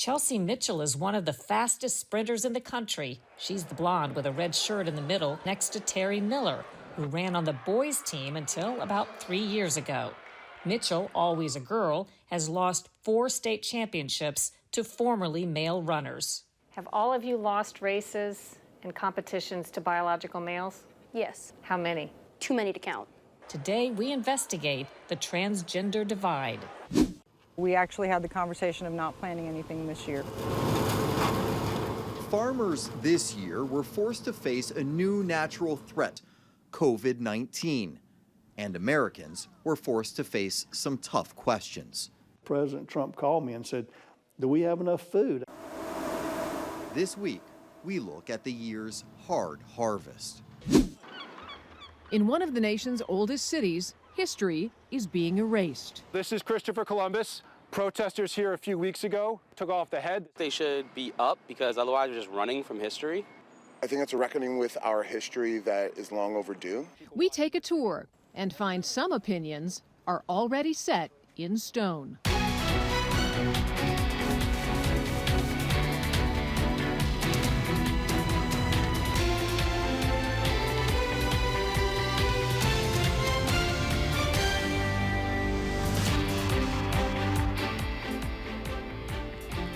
Chelsea Mitchell is one of the fastest sprinters in the country. She's the blonde with a red shirt in the middle next to Terry Miller, who ran on the boys' team until about 3 years ago. Mitchell, always a girl, has lost 4 state championships to formerly male runners. Have all of you lost races and competitions to biological males? Yes. How many? Too many to count. Today, we investigate the transgender divide. We actually had the conversation of not planning anything this year. Farmers this year were forced to face a new natural threat, COVID-19. And Americans were forced to face some tough questions. President Trump called me and said, "Do we have enough food?" This week, we look at the year's hard harvest. In one of the nation's oldest cities, history is being erased. This is Christopher Columbus. Protesters here a few weeks ago took off the head. They should be up because otherwise we're just running from history. I think it's a reckoning with our history that is long overdue. We take a tour and find some opinions are already set in stone.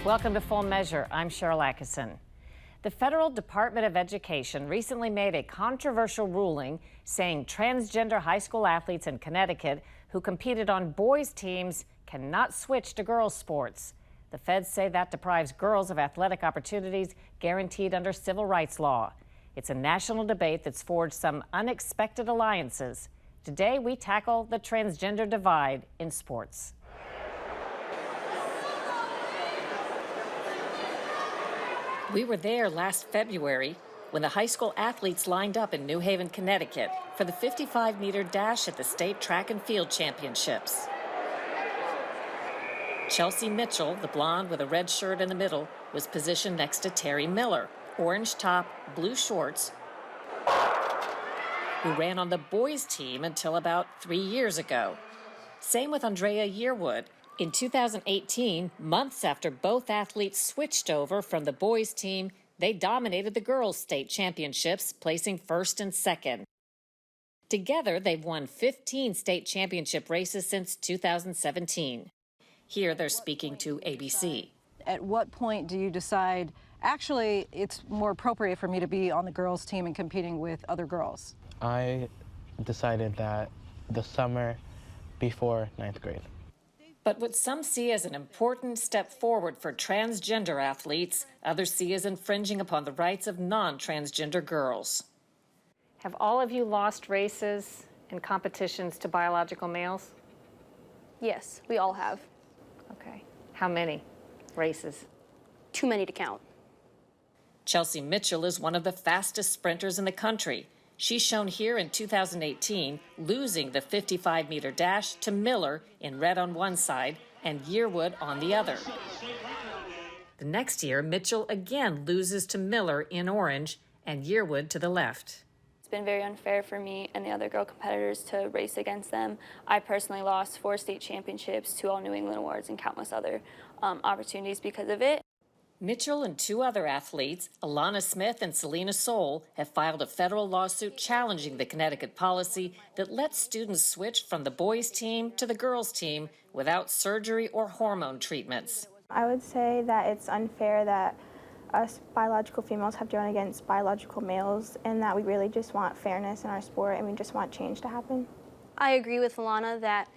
Welcome to Full Measure. I'm Sharyl Attkisson. The Federal Department of Education recently made a controversial ruling saying transgender high school athletes in Connecticut who competed on boys' teams cannot switch to girls' sports. The feds say that deprives girls of athletic opportunities guaranteed under civil rights law. It's a national debate that's forged some unexpected alliances. Today, we tackle the transgender divide in sports. We were there last February when the high school athletes lined up in New Haven, Connecticut for the 55-meter dash at the state track and field championships. Chelsea Mitchell, the blonde with a red shirt in the middle, was positioned next to Terry Miller, orange top, blue shorts, who ran on the boys' team until about 3 years ago. Same with Andrea Yearwood. In 2018, months after both athletes switched over from the boys' team, they dominated the girls' state championships, placing first and second. Together, they've won 15 state championship races since 2017. Here, they're speaking to ABC. At what point do you decide, actually, it's more appropriate for me to be on the girls' team and competing with other girls? I decided that the summer before 9th grade. But what some see as an important step forward for transgender athletes, others see as infringing upon the rights of non-transgender girls. Have all of you lost races and competitions to biological males? Yes, we all have. Okay. How many races? Too many to count. Chelsea Mitchell is one of the fastest sprinters in the country. She's shown here in 2018, losing the 55-meter dash to Miller in red on one side and Yearwood on the other. The next year, Mitchell again loses to Miller in orange and Yearwood to the left. It's been very unfair for me and the other girl competitors to race against them. I personally lost 4 state championships to all New England awards and countless other opportunities because of it. Mitchell and 2 other athletes, Alana Smith and Selena Soul, have filed a federal lawsuit challenging the Connecticut policy that lets students switch from the boys' team to the girls' team without surgery or hormone treatments. I would say that it's unfair that us biological females have to run against biological males and that we really just want fairness in our sport and we just want change to happen. I agree with Alana that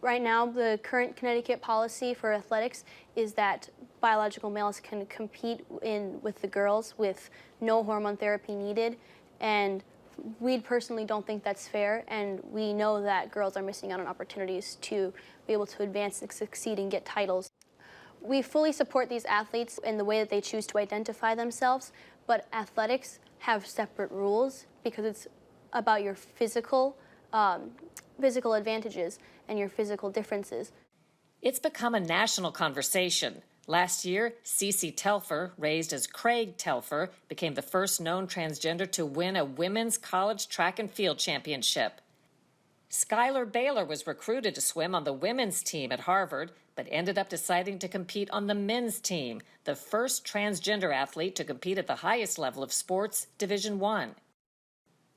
right now the current Connecticut policy for athletics is that biological males can compete with the girls with no hormone therapy needed, and we personally don't think that's fair, and we know that girls are missing out on opportunities to be able to advance and succeed and get titles. We fully support these athletes in the way that they choose to identify themselves, but athletics have separate rules because it's about your physical advantages and your physical differences. It's become a national conversation. Last year, Cece Telfer, raised as Craig Telfer, became the first known transgender to win a women's college track and field championship. Skylar Baylor was recruited to swim on the women's team at Harvard, but ended up deciding to compete on the men's team, the first transgender athlete to compete at the highest level of sports, Division I.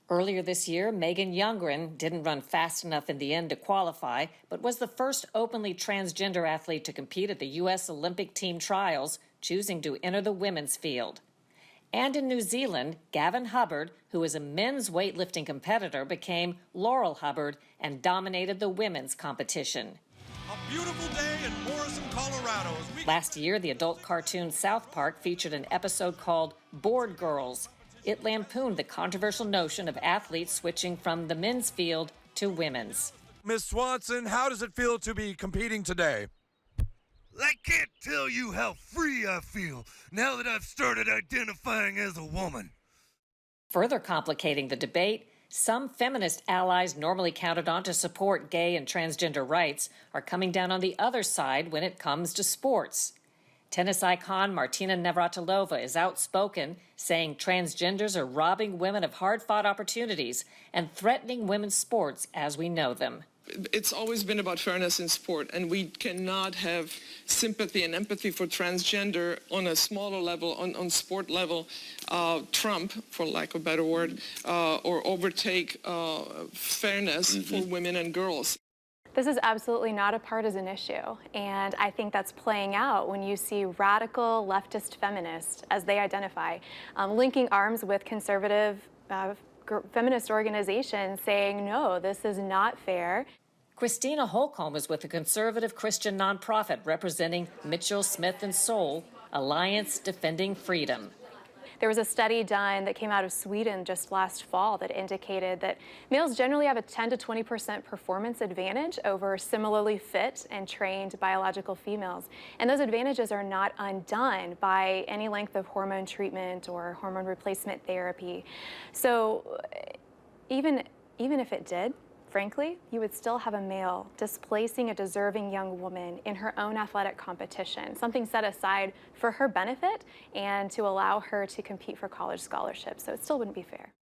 Earlier this year, Megan Youngren didn't run fast enough in the end to qualify, but was the first openly transgender athlete to compete at the U.S. Olympic team trials, choosing to enter the women's field. And in New Zealand, Gavin Hubbard, who is a men's weightlifting competitor, became Laurel Hubbard and dominated the women's competition. A beautiful day in Morrison, Colorado. Last year, the adult cartoon South Park featured an episode called Board Girls. It lampooned the controversial notion of athletes switching from the men's field to women's. Miss Swanson, how does it feel to be competing today? I can't tell you how free I feel now that I've started identifying as a woman. Further complicating the debate, some feminist allies normally counted on to support gay and transgender rights are coming down on the other side when it comes to sports. Tennis icon Martina Navratilova is outspoken, saying transgenders are robbing women of hard-fought opportunities and threatening women's sports as we know them. It's always been about fairness in sport, and we cannot have sympathy and empathy for transgender on a smaller level, on sport level, trump, for lack of a better word, or overtake fairness for women and girls. This is absolutely not a partisan issue, and I think that's playing out when you see radical leftist feminists, as they identify, linking arms with conservative feminist organizations saying, no, this is not fair. Christina Holcomb is with a conservative Christian nonprofit representing Mitchell, Smith & Soul, Alliance Defending Freedom. There was a study done that came out of Sweden just last fall that indicated that males generally have a 10 to 20% performance advantage over similarly fit and trained biological females. And those advantages are not undone by any length of hormone treatment or hormone replacement therapy. So even if it did, frankly, you would still have a male displacing a deserving young woman in her own athletic competition, something set aside for her benefit and to allow her to compete for college scholarships. So it still wouldn't be fair.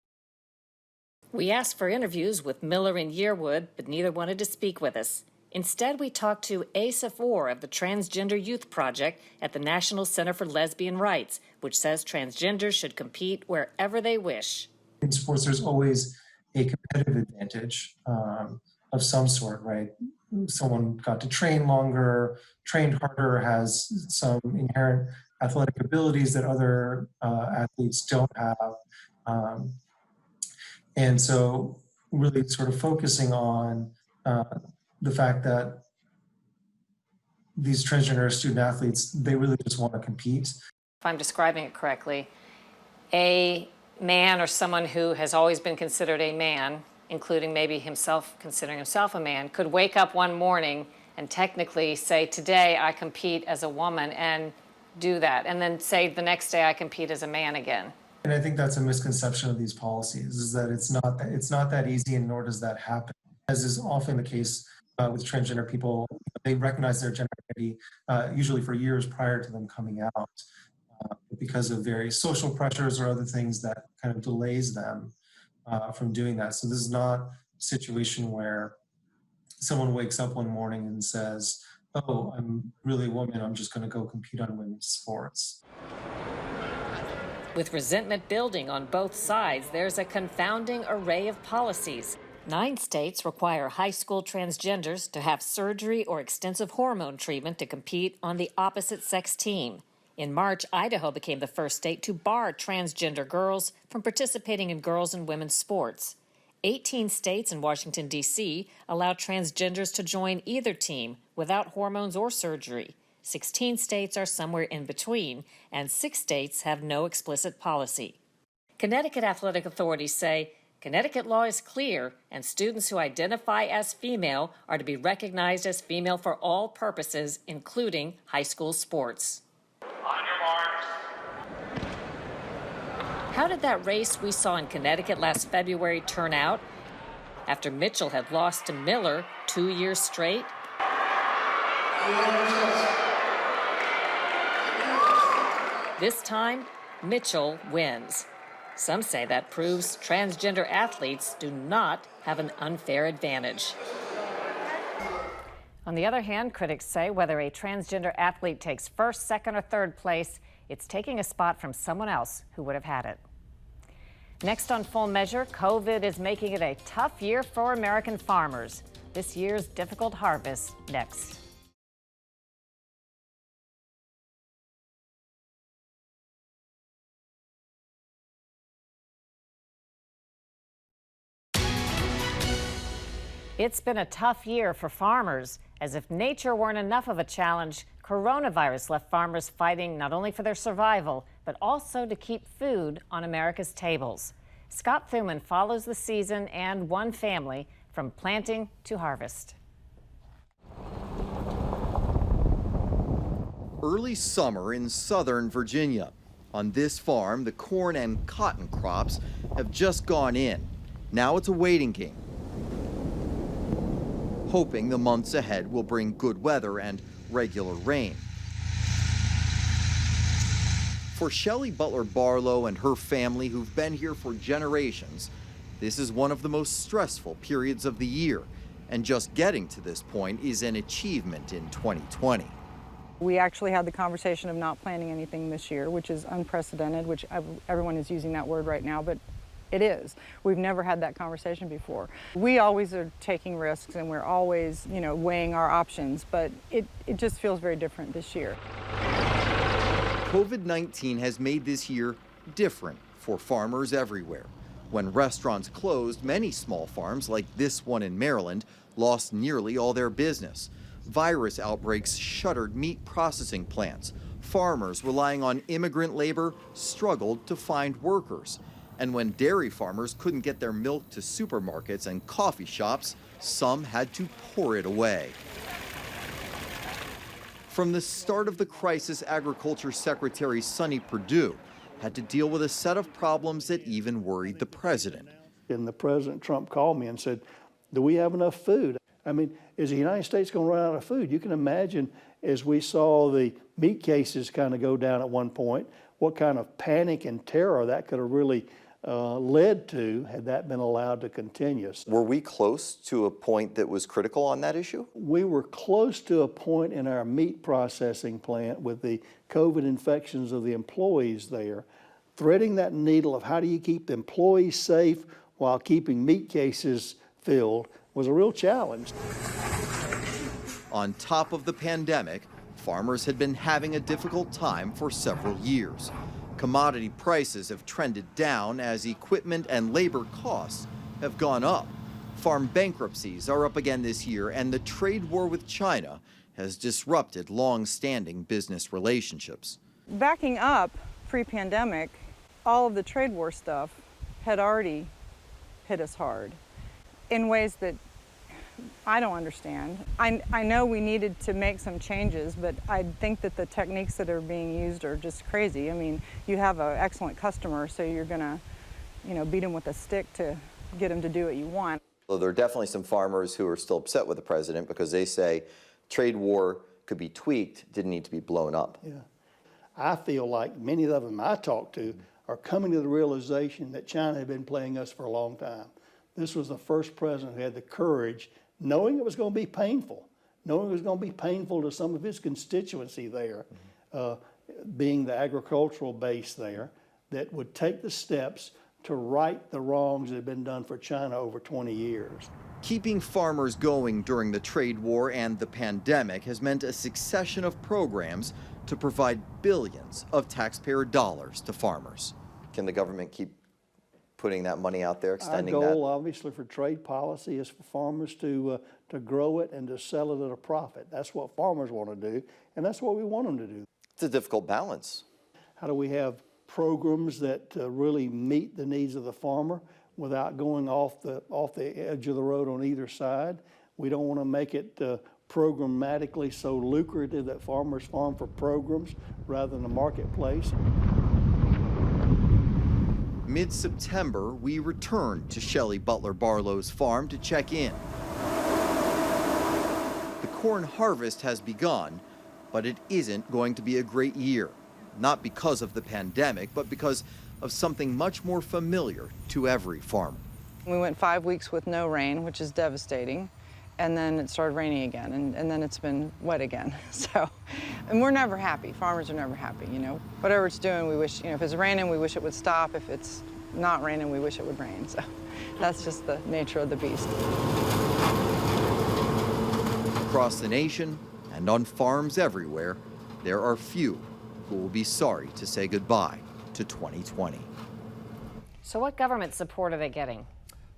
We asked for interviews with Miller and Yearwood, but neither wanted to speak with us. Instead, we talked to Asif Orr of the Transgender Youth Project at the National Center for Lesbian Rights, which says transgenders should compete wherever they wish. In sports, there's always a competitive advantage of some sort, right? Someone got to train longer, trained harder, has some inherent athletic abilities that other athletes don't have. And so really sort of focusing on the fact that these transgender student athletes, they really just want to compete. If I'm describing it correctly, a man or someone who has always been considered a man, including maybe himself considering himself a man, could wake up one morning and technically say, today I compete as a woman, and do that, and then say the next day I compete as a man again. And I think that's a misconception of these policies, is that it's not that easy, and nor does that happen. As is often the case with transgender people, they recognize their gender identity usually for years prior to them coming out. Because of various social pressures or other things that kind of delays them from doing that. So this is not a situation where someone wakes up one morning and says, oh, I'm really a woman, I'm just going to go compete on women's sports. With resentment building on both sides, there's a confounding array of policies. 9 states require high school transgenders to have surgery or extensive hormone treatment to compete on the opposite sex team. In March, Idaho became the first state to bar transgender girls from participating in girls' and women's sports. 18 states and Washington, D.C. allow transgenders to join either team without hormones or surgery. 16 states are somewhere in between, and 6 states have no explicit policy. Connecticut athletic authorities say Connecticut law is clear, and students who identify as female are to be recognized as female for all purposes, including high school sports. How did that race we saw in Connecticut last February turn out? After Mitchell had lost to Miller 2 years straight? This time, Mitchell wins. Some say that proves transgender athletes do not have an unfair advantage. On the other hand, critics say whether a transgender athlete takes first, second, or third place, it's taking a spot from someone else who would have had it. Next on Full Measure, COVID is making it a tough year for American farmers. This year's difficult harvest next. It's been a tough year for farmers. As if nature weren't enough of a challenge, coronavirus left farmers fighting not only for their survival, but also to keep food on America's tables. Scott Thuman follows the season and one family from planting to harvest. Early summer in southern Virginia. On this farm, the corn and cotton crops have just gone in. Now it's a waiting game, hoping the months ahead will bring good weather and regular rain. For Shelley Butler Barlow and her family, who've been here for generations, this is one of the most stressful periods of the year, and just getting to this point is an achievement in 2020. We actually had the conversation of not planting anything this year, which is unprecedented, which everyone is using that word right now, but it is. We've never had that conversation before. We always are taking risks and we're always, weighing our options, but it just feels very different this year. COVID-19 has made this year different for farmers everywhere. When restaurants closed, many small farms, like this one in Maryland, lost nearly all their business. Virus outbreaks shuttered meat processing plants. Farmers relying on immigrant labor struggled to find workers. And when dairy farmers couldn't get their milk to supermarkets and coffee shops, some had to pour it away. From the start of the crisis, Agriculture Secretary Sonny Perdue had to deal with a set of problems that even worried the president. And the President Trump called me and said, do we have enough food? I mean, is the United States going to run out of food? You can imagine, as we saw the meat cases kind of go down at one point, what kind of panic and terror that could have really led to had that been allowed to continue. Were we close to a point that was critical on that issue? We were close to a point in our meat processing plant with the COVID infections of the employees there. Threading that needle of how do you keep the employees safe while keeping meat cases filled was a real challenge. On top of the pandemic, farmers had been having a difficult time for several years. Commodity prices have trended down as equipment and labor costs have gone up. Farm bankruptcies are up again this year, and the trade war with China has disrupted long-standing business relationships. Backing up pre-pandemic, all of the trade war stuff had already hit us hard in ways that I don't understand. I know we needed to make some changes, but I think that the techniques that are being used are just crazy. I mean, you have an excellent customer, so you're gonna, beat them with a stick to get them to do what you want. Well, there are definitely some farmers who are still upset with the president because they say trade war could be tweaked, didn't need to be blown up. Yeah. I feel like many of them I talk to are coming to the realization that China had been playing us for a long time. This was the first president who had the courage, knowing it was going to be painful, knowing it was going to be painful to some of his constituency there, being the agricultural base there, that would take the steps to right the wrongs that had been done for China over 20 years. Keeping farmers going during the trade war and the pandemic has meant a succession of programs to provide billions of taxpayer dollars to farmers. Can the government keep putting that money out there, extending that? Our goal, obviously, for trade policy is for farmers to grow it and to sell it at a profit. That's what farmers want to do, and that's what we want them to do. It's a difficult balance. How do we have programs that really meet the needs of the farmer without going off the edge of the road on either side? We don't want to make it programmatically so lucrative that farmers farm for programs rather than the marketplace. Mid-September, we returned to Shelley Butler Barlow's farm to check in. The corn harvest has begun, but it isn't going to be a great year. Not because of the pandemic, but because of something much more familiar to every farmer. We went 5 weeks with no rain, which is devastating, and then it started raining again, and then it's been wet again. So, and we're never happy. Farmers are never happy, you know. Whatever it's doing, we wish, you know, if it's raining, we wish it would stop. If it's not raining, we wish it would rain. So that's just the nature of the beast. Across the nation and on farms everywhere, there are few who will be sorry to say goodbye to 2020. So what government support are they getting?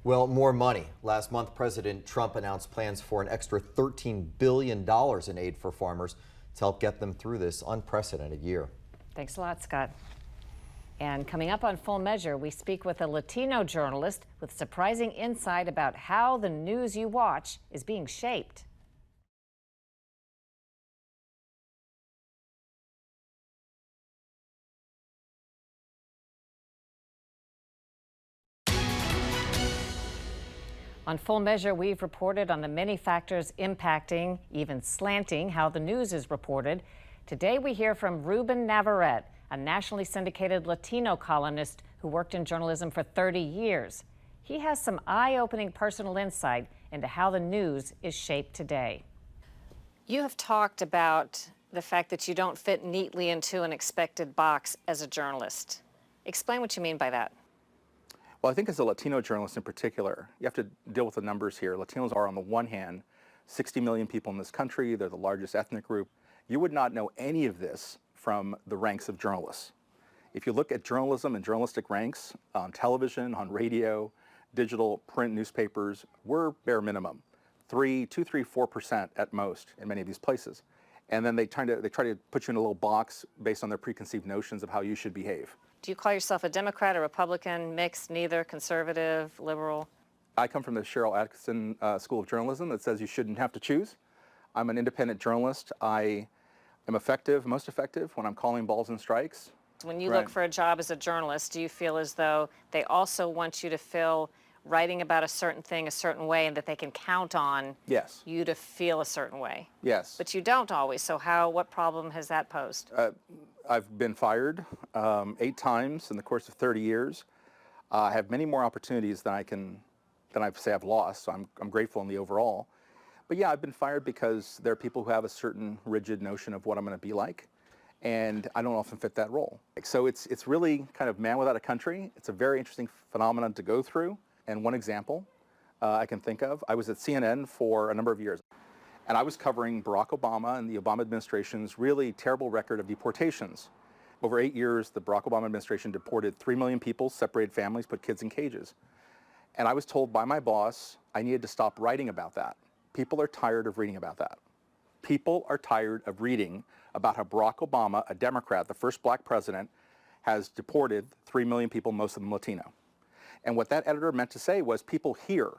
Well, more money. Last month, President Trump announced plans for an extra $13 billion in aid for farmers to help get them through this unprecedented year. Thanks a lot, Scott. And coming up on Full Measure, we speak with a Latino journalist with surprising insight about how the news you watch is being shaped. On Full Measure, we've reported on the many factors impacting, even slanting, how the news is reported. Today we hear from Ruben Navarette, a nationally syndicated Latino columnist who worked in journalism for 30 years. He has some eye-opening personal insight into how the news is shaped today. You have talked about the fact that you don't fit neatly into an expected box as a journalist. Explain what you mean by that. Well, I think as a Latino journalist in particular, you have to deal with the numbers here. Latinos are, on the one hand, 60 million people in this country. They're the largest ethnic group. You would not know any of this from the ranks of journalists. If you look at journalism and journalistic ranks on television, on radio, digital, print newspapers, we're bare minimum, 2, 3, 4% at most in many of these places. And then they try to put you in a little box based on their preconceived notions of how you should behave. Do you call yourself a Democrat, a Republican, mixed, neither, conservative, liberal? I come from the Sharyl Attkisson School of Journalism that says you shouldn't have to choose. I'm an independent journalist. I am effective, most effective, when I'm calling balls and strikes. When you look for a job as a journalist, do you feel as though they also want you to feel writing about a certain thing a certain way and that they can count on you to feel a certain way? Yes. But you don't always, so what problem has that posed? I've been fired 8 times in the course of 30 years. I have many more opportunities than I've lost, so I'm grateful in the overall. But yeah, I've been fired because there are people who have a certain rigid notion of what I'm going to be like, and I don't often fit that role. So it's really kind of man without a country. It's a very interesting phenomenon to go through. And one example I can think of, I was at CNN for a number of years, and I was covering Barack Obama and the Obama administration's really terrible record of deportations. Over 8 years, the Barack Obama administration deported 3 million people, separated families, put kids in cages. And I was told by my boss I needed to stop writing about that. People are tired of reading about that. People are tired of reading about how Barack Obama, a Democrat, the first black president, has deported 3 million people, most of them Latino. And what that editor meant to say was people here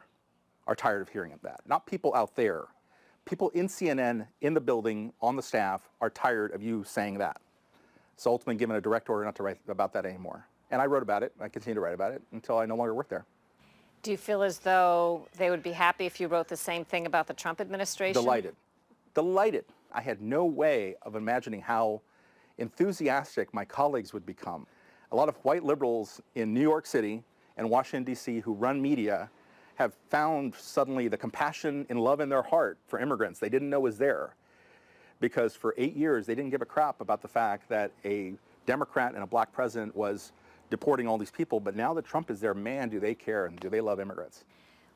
are tired of hearing of that, not people out there. People in CNN, in the building, on the staff, are tired of you saying that. So ultimately given a direct order not to write about that anymore. And I wrote about it, I continue to write about it until I no longer work there. Do you feel as though they would be happy if you wrote the same thing about the Trump administration? Delighted. Delighted. I had no way of imagining how enthusiastic my colleagues would become. A lot of white liberals in New York City and Washington, D.C. who run media have found suddenly the compassion and love in their heart for immigrants they didn't know was there. Because for 8 years, they didn't give a crap about the fact that a Democrat and a black president was deporting all these people. But now that Trump is there, man, do they care and do they love immigrants.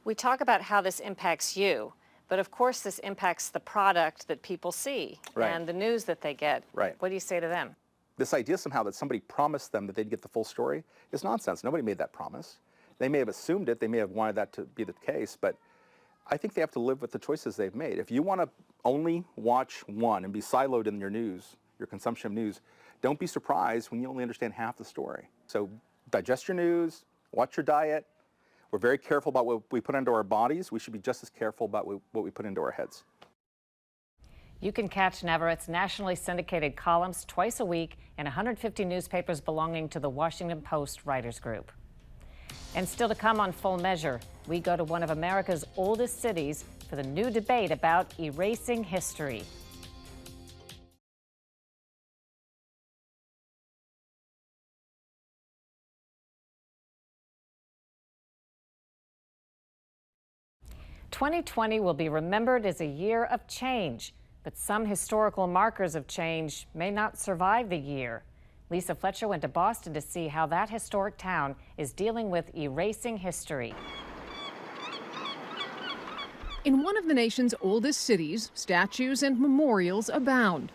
We talk about how this impacts you, but of course this impacts the product that people see and the news that they get. Right. What do you say to them? This idea somehow that somebody promised them that they'd get the full story is nonsense. Nobody made that promise. They may have assumed it. They may have wanted that to be the case, but I think they have to live with the choices they've made. If you want to only watch one and be siloed in your news, your consumption of news, don't be surprised when you only understand half the story. So digest your news, watch your diet. We're very careful about what we put into our bodies. We should be just as careful about what we put into our heads. You can catch Navarette's nationally syndicated columns twice a week in 150 newspapers belonging to the Washington Post Writers Group. And still to come on Full Measure, we go to one of America's oldest cities for the new debate about erasing history. 2020 will be remembered as a year of change, but some historical markers of change may not survive the year. Lisa Fletcher went to Boston to see how that historic town is dealing with erasing history. In one of the nation's oldest cities, statues and memorials abound.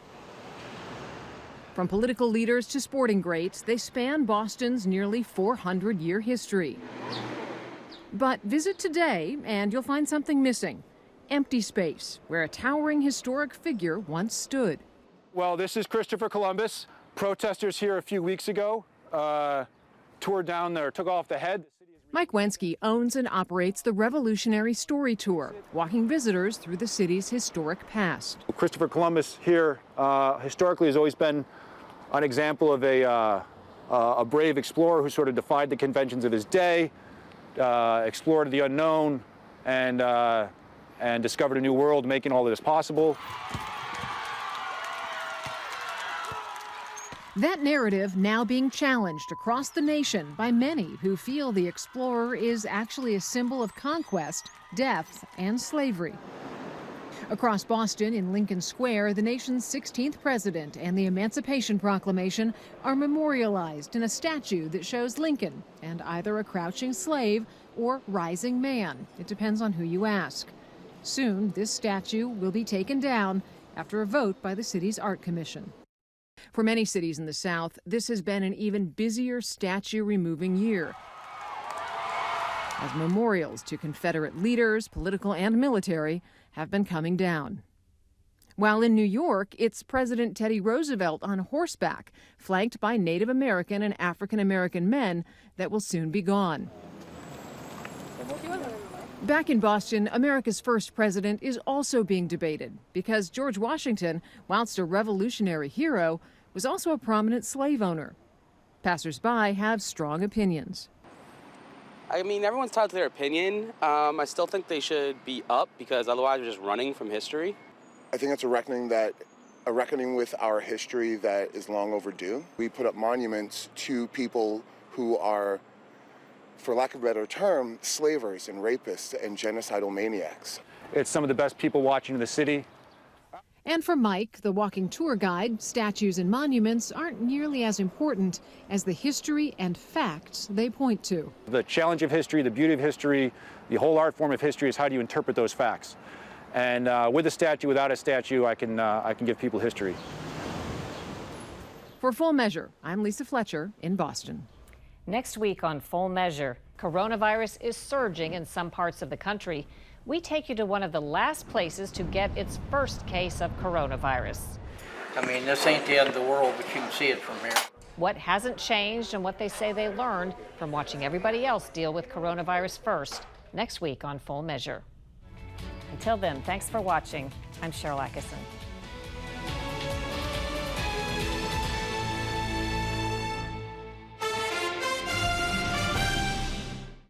From political leaders to sporting greats, they span Boston's nearly 400-year history. But visit today and you'll find something missing. Empty space, where a towering historic figure once stood. Well, this is Christopher Columbus. Protesters here a few weeks ago took off the head. Mike Wensky owns and operates the Revolutionary Story Tour, walking visitors through the city's historic past. Christopher Columbus here historically has always been an example of a brave explorer who sort of defied the conventions of his day, explored the unknown, and discovered a new world, making all of this possible. That narrative now being challenged across the nation by many who feel the explorer is actually a symbol of conquest, death, and slavery. Across Boston, in Lincoln Square, the nation's 16th president and the Emancipation Proclamation are memorialized in a statue that shows Lincoln and either a crouching slave or rising man. It depends on who you ask. Soon, this statue will be taken down after a vote by the city's Art Commission. For many cities in the South, this has been an even busier statue-removing year, as memorials to Confederate leaders, political and military, have been coming down. While in New York, it's President Teddy Roosevelt on horseback, flanked by Native American and African American men, that will soon be gone. Back in Boston, America's first president is also being debated because George Washington, whilst a revolutionary hero, was also a prominent slave owner. Passers-by have strong opinions. I mean, everyone's entitled to their opinion. I still think they should be up because otherwise we're just running from history. I think it's a reckoning with our history that is long overdue. We put up monuments to people who are, for lack of a better term, slavers and rapists and genocidal maniacs. It's some of the best people watching the city. And for Mike, the walking tour guide, statues and monuments aren't nearly as important as the history and facts they point to. The challenge of history, the beauty of history, the whole art form of history is how do you interpret those facts. And with a statue, without a statue, I can give people history. For Full Measure, I'm Lisa Fletcher in Boston. Next week on Full Measure, coronavirus is surging in some parts of the country. We take you to one of the last places to get its first case of coronavirus. I mean, this ain't the end of the world, but you can see it from here. What hasn't changed and what they say they learned from watching everybody else deal with coronavirus first, next week on Full Measure. Until then, thanks for watching. I'm Sharyl Attkisson.